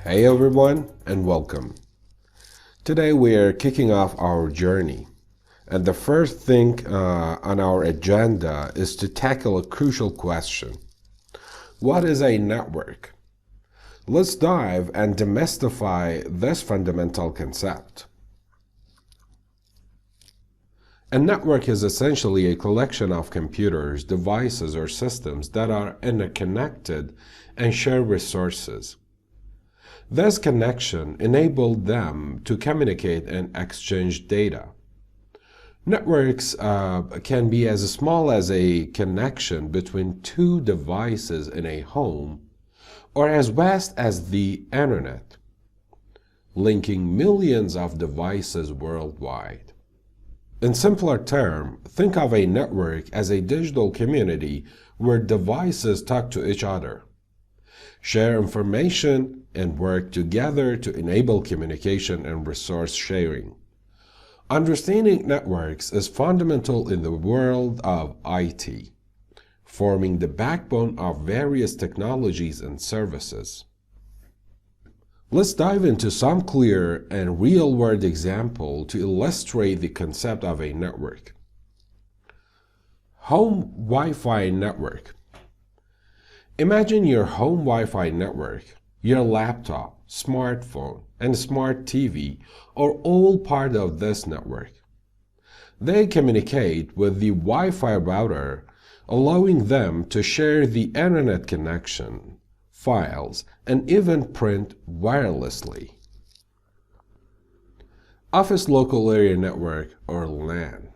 Hey everyone, and welcome. Today we are kicking off our journey, and the first thing on our agenda is to tackle a crucial question. What is a network? Let's dive and demystify this fundamental concept. A network is essentially a collection of computers, devices, or systems that are interconnected and share resources. This connection enabled them to communicate and exchange data. Networks can be as small as a connection between two devices in a home, or as vast as the internet, linking millions of devices worldwide. In simpler terms, think of a network as a digital community where devices talk to each other, share information, and work together to enable communication and resource sharing. Understanding networks is fundamental in the world of IT, forming the backbone of various technologies and services. Let's dive into some clear and real-world examples to illustrate the concept of a network. Home Wi-Fi network. Imagine your home Wi-Fi network. Your laptop, smartphone, and smart TV are all part of this network. They communicate with the Wi-Fi router, allowing them to share the internet connection, files, and even print wirelessly. Office Local Area Network, or LAN.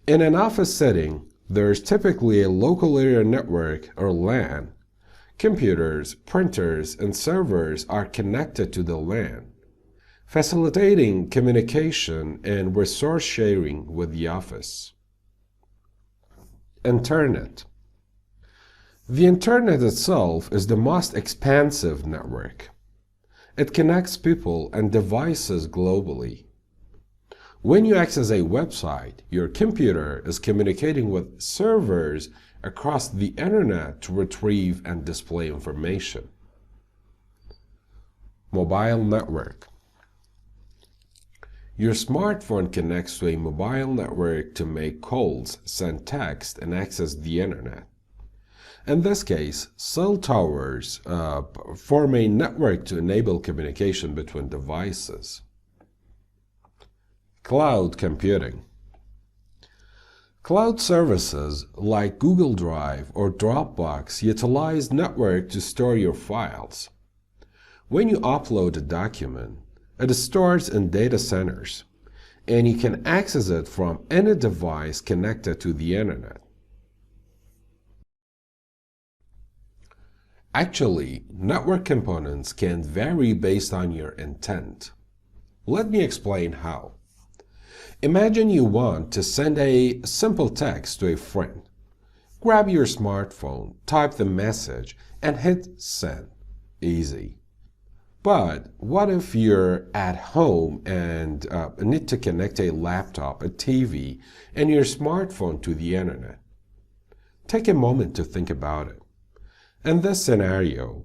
In an office setting, there is typically a local area network, or LAN. Computers, printers, and servers are connected to the LAN, facilitating communication and resource sharing with the office. Internet. The Internet itself is the most expansive network. It connects people and devices globally. When you access a website, your computer is communicating with servers across the internet to retrieve and display information. Mobile network. Your smartphone connects to a mobile network to make calls, send text, and access the internet. In this case, cell towers form a network to enable communication between devices. Cloud computing. Cloud services like Google Drive or Dropbox utilize network to store your files. When you upload a document, it is stored in data centers, and you can access it from any device connected to the internet. Actually, network components can vary based on your intent. Let me explain how. Imagine you want to send a simple text to a friend. Grab your smartphone, type the message, and hit send. Easy. But what if you're at home and need to connect a laptop, a TV, and your smartphone to the internet? Take a moment to think about it. In this scenario,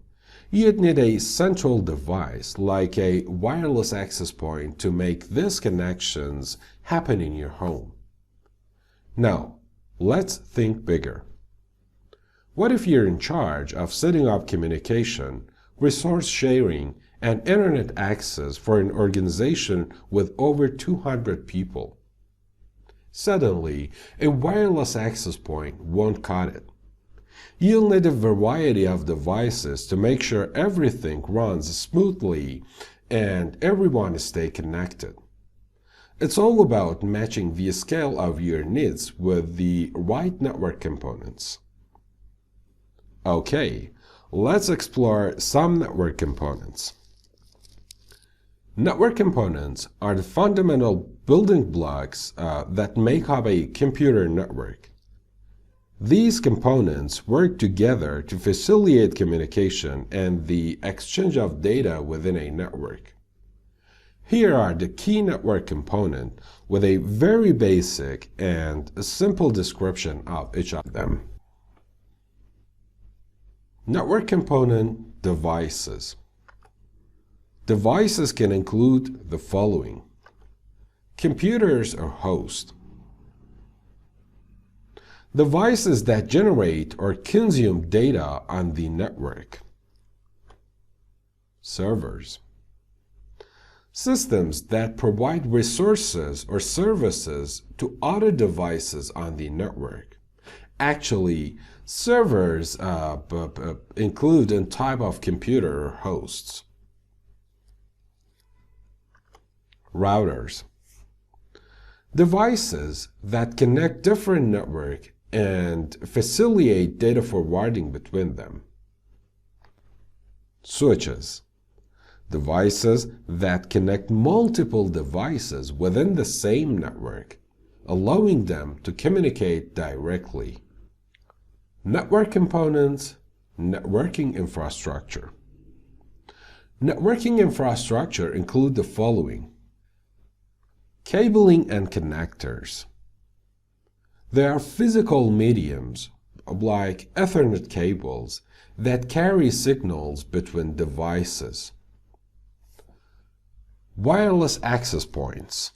you'd need a central device like a wireless access point to make these connections happen in your home. Now, let's think bigger. What if you're in charge of setting up communication, resource sharing, and internet access for an organization with over 200 people? Suddenly, a wireless access point won't cut it. You'll need a variety of devices to make sure everything runs smoothly and everyone stays connected. It's all about matching the scale of your needs with the right network components. Okay, let's explore some network components. Network components are the fundamental building blocks that make up a computer network. These components work together to facilitate communication and the exchange of data within a network. Here are the key network components with a very basic and simple description of each of them. Network component devices. Devices can include the following: computers or hosts, devices that generate or consume data on the network, servers, systems that provide resources or services to other devices on the network. Actually, servers include a type of computer or hosts. Routers, devices that connect different networks and facilitate data forwarding between them. Switches, devices that connect multiple devices within the same network, allowing them to communicate directly. Network components, networking infrastructure. Networking infrastructure include the following: cabling and connectors. They are physical mediums, like Ethernet cables, that carry signals between devices. Wireless access points.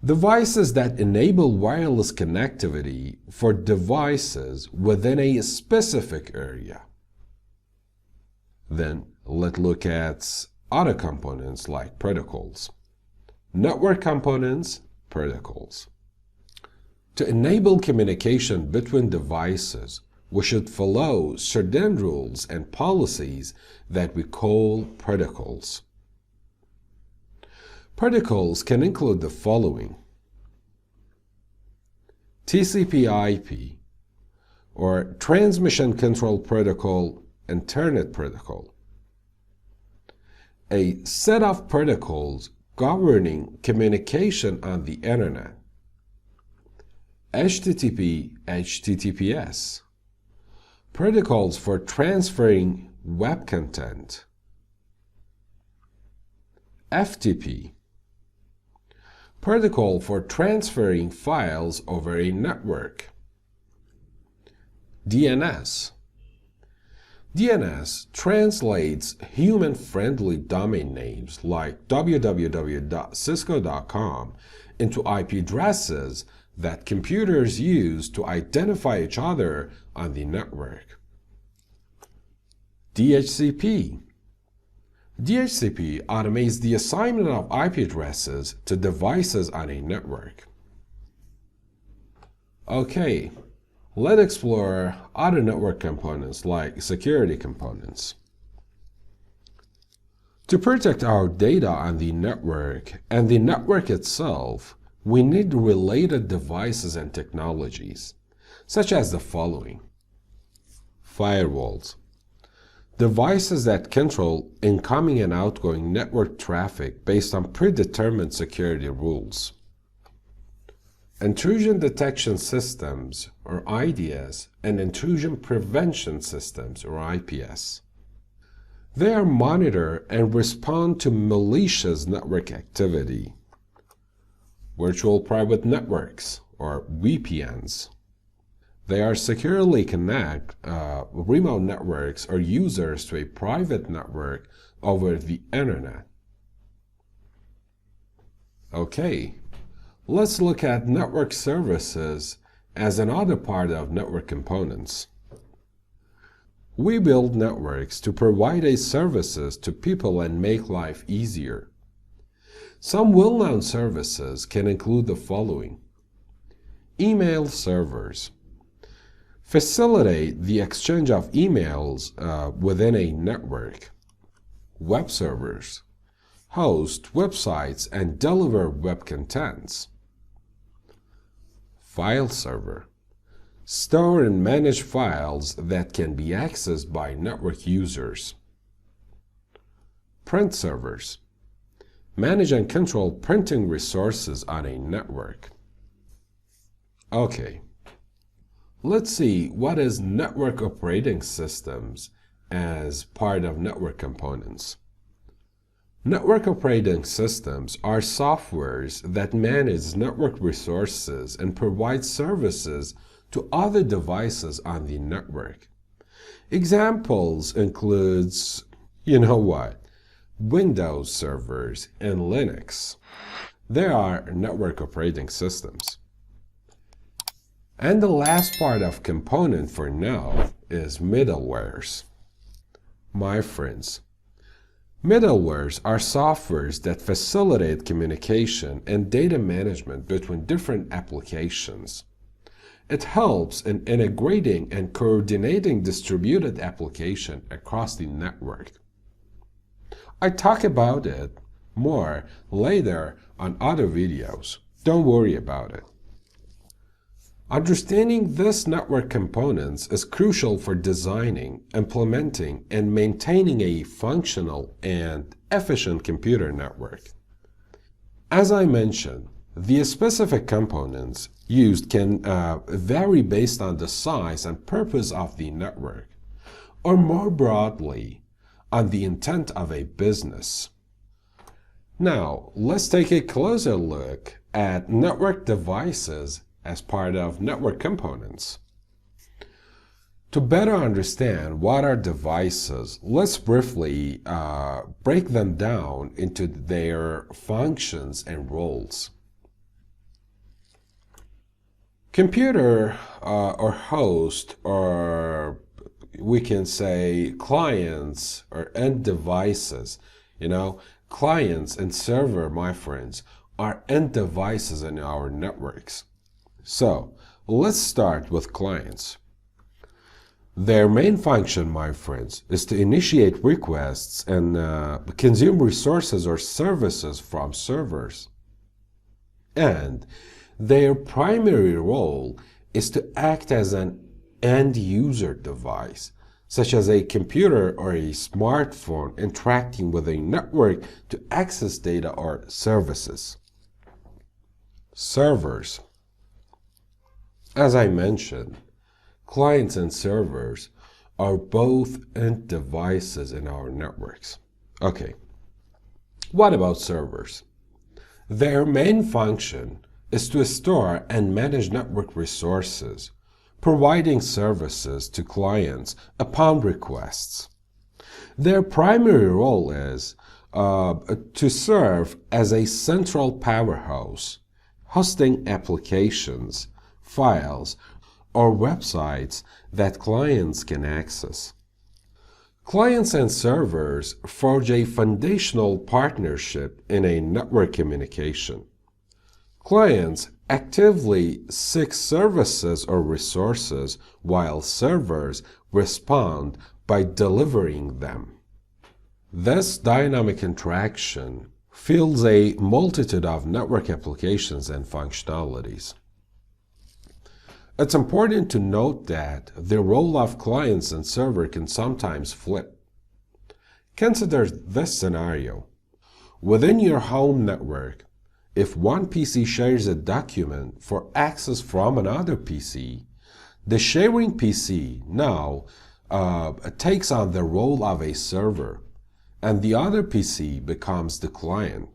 Devices that enable wireless connectivity for devices within a specific area. Then let's look at other components like protocols. Network components, protocols. To enable communication between devices, we should follow certain rules and policies that we call protocols. Protocols can include the following: TCP/IP, or Transmission Control Protocol, Internet Protocol. A set of protocols governing communication on the Internet. HTTP, HTTPS. Protocols for transferring web content. FTP. Protocol for transferring files over a network. DNS. DNS translates human-friendly domain names like www.cisco.com into IP addresses that computers use to identify each other on the network. DHCP. DHCP automates the assignment of IP addresses to devices on a network. Okay, let's explore other network components like security components. To protect our data on the network and the network itself, we need related devices and technologies, such as the following: firewalls. Devices that control incoming and outgoing network traffic based on predetermined security rules. Intrusion detection systems, or IDS, and intrusion prevention systems, or IPS. They are monitor and respond to malicious network activity. Virtual private networks, or VPNs. They are securely connect remote networks or users to a private network over the Internet. Okay, let's look at network services as another part of network components. We build networks to provide services to people and make life easier. Some well-known services can include the following: email servers. Facilitate the exchange of emails within a network. Web servers. Host websites and deliver web contents. File server. Store and manage files that can be accessed by network users. Print servers. Manage and control printing resources on a network. Okay. Let's see what is network operating systems as part of network components. Network operating systems are softwares that manage network resources and provide services to other devices on the network. Examples includes, you know what, Windows servers, and Linux. They are network operating systems. And the last part of component for now is middlewares. My friends, middlewares are softwares that facilitate communication and data management between different applications. It helps in integrating and coordinating distributed applications across the network. I talk about it more later on other videos. Don't worry about it. Understanding these network components is crucial for designing, implementing, and maintaining a functional and efficient computer network. As I mentioned, the specific components used can vary based on the size and purpose of the network, or more broadly, on the intent of a business. Now, let's take a closer look at network devices as part of network components. To better understand what are devices, let's briefly break them down into their functions and roles. Computer or host, or we can say clients or end devices. Clients and server, my friends, are end devices in our networks. So let's start with clients. Their main function, my friends, is to initiate requests and consume resources or services from servers. And their primary role is to act as an end-user device, such as a computer or a smartphone interacting with a network to access data or services. Servers. As I mentioned, clients and servers are both end devices in our networks. Okay, what about servers? Their main function is to store and manage network resources, providing services to clients upon requests. Their primary role is to serve as a central powerhouse, hosting applications, files, or websites that clients can access. Clients and servers forge a foundational partnership in a network communication. Clients actively seek services or resources, while servers respond by delivering them. This dynamic interaction fuels a multitude of network applications and functionalities. It's important to note that the role of clients and server can sometimes flip. Consider this scenario. Within your home network, if one PC shares a document for access from another PC, the sharing PC now takes on the role of a server, and the other PC becomes the client.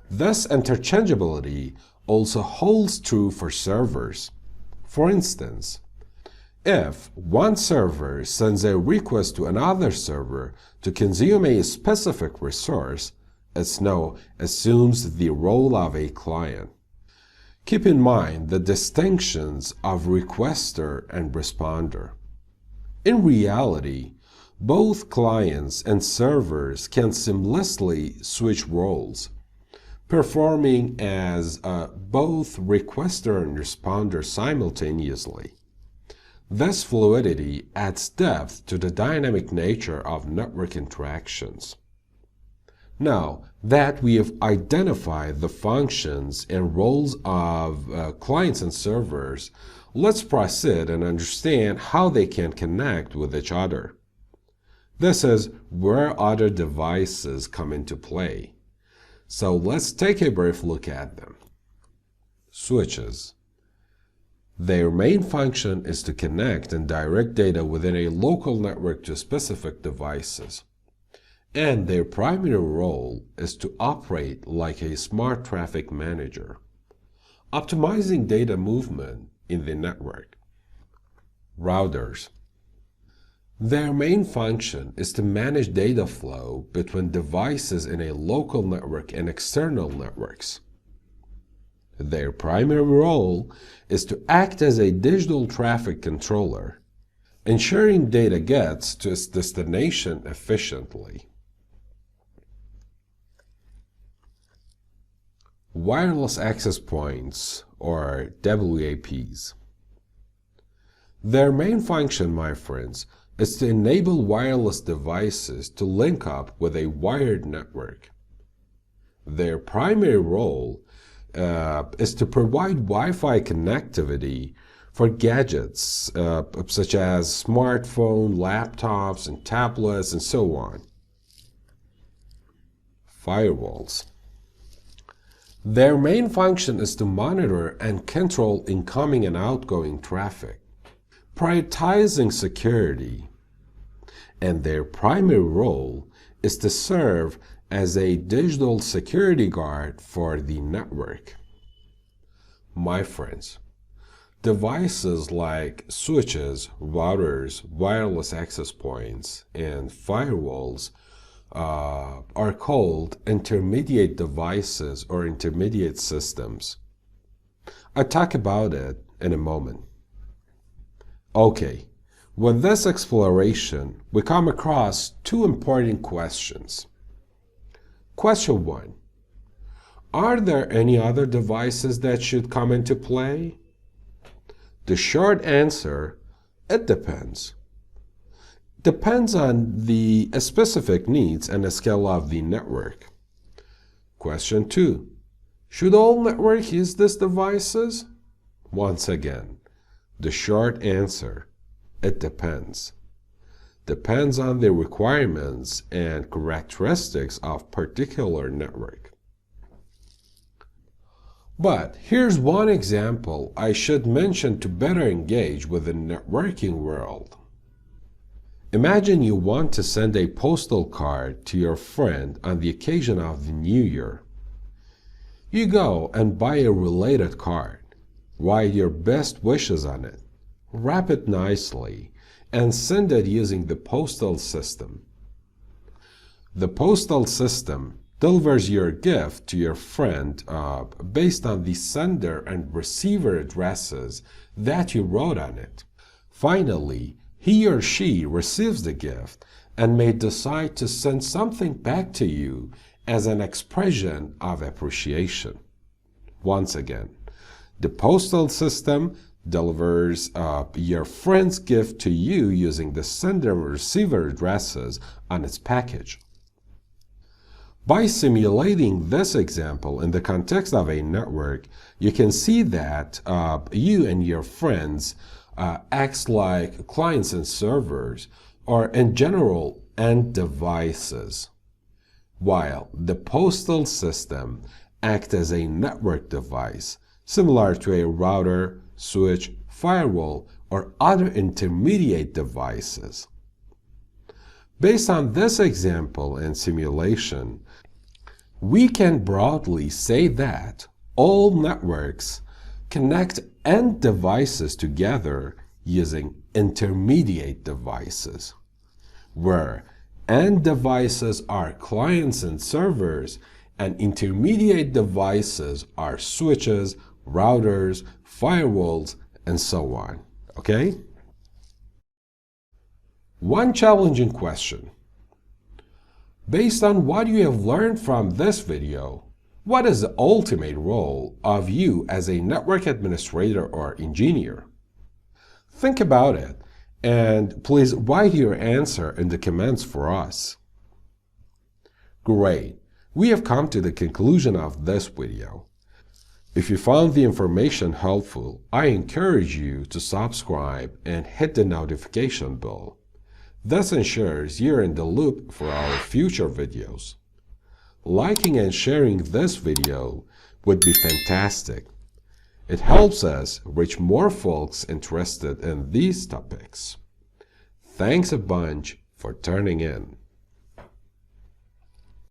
This interchangeability also holds true for servers. For instance, if one server sends a request to another server to consume a specific resource, it now assumes the role of a client. Keep in mind the distinctions of requester and responder. In reality, both clients and servers can seamlessly switch roles, performing as both requester and responder simultaneously. This fluidity adds depth to the dynamic nature of network interactions. Now that we have identified the functions and roles of clients and servers, let's proceed and understand how they can connect with each other. This is where other devices come into play. So let's take a brief look at them. Switches. Their main function is to connect and direct data within a local network to specific devices. And their primary role is to operate like a smart traffic manager, optimizing data movement in the network. Routers. Their main function is to manage data flow between devices in a local network and external networks. Their primary role is to act as a digital traffic controller, ensuring data gets to its destination efficiently. Wireless access points, or WAPs. Their main function, my friends, is to enable wireless devices to link up with a wired network. Their primary role is to provide Wi-Fi connectivity for gadgets such as smartphones, laptops, and tablets, and so on. Firewalls. Their main function is to monitor and control incoming and outgoing traffic, prioritizing security, and their primary role is to serve as a digital security guard for the network. My friends, devices like switches, routers, wireless access points, and firewalls are called intermediate devices or intermediate systems. I'll talk about it in a moment. Okay, with this exploration, we come across two important questions. Question 1. Are there any other devices that should come into play? The short answer, it depends. Depends on the specific needs and the scale of the network. Question 2. Should all networks use these devices? Once again, the short answer, it depends. Depends on the requirements and characteristics of particular network. But here's one example I should mention to better engage with the networking world. Imagine you want to send a postal card to your friend on the occasion of the New Year. You go and buy a related card. Write your best wishes on it, wrap it nicely, and send it using the postal system. The postal system delivers your gift to your friend based on the sender and receiver addresses that you wrote on it. Finally, he or she receives the gift and may decide to send something back to you as an expression of appreciation. Once again, the postal system delivers your friend's gift to you using the sender and receiver addresses on its package. By simulating this example in the context of a network, you can see that you and your friends act like clients and servers, or in general, end devices, while the postal system acts as a network device, similar to a router, switch, firewall, or other intermediate devices. Based on this example and simulation, we can broadly say that all networks connect end devices together using intermediate devices, where end devices are clients and servers, and intermediate devices are switches, routers, firewalls, and so on. Okay? One challenging question. Based on what you have learned from this video, what is the ultimate role of you as a network administrator or engineer? Think about it, and please write your answer in the comments for us. Great! We have come to the conclusion of this video. If you found the information helpful, I encourage you to subscribe and hit the notification bell. This ensures you're in the loop for our future videos. Liking and sharing this video would be fantastic. It helps us reach more folks interested in these topics. Thanks a bunch for tuning in.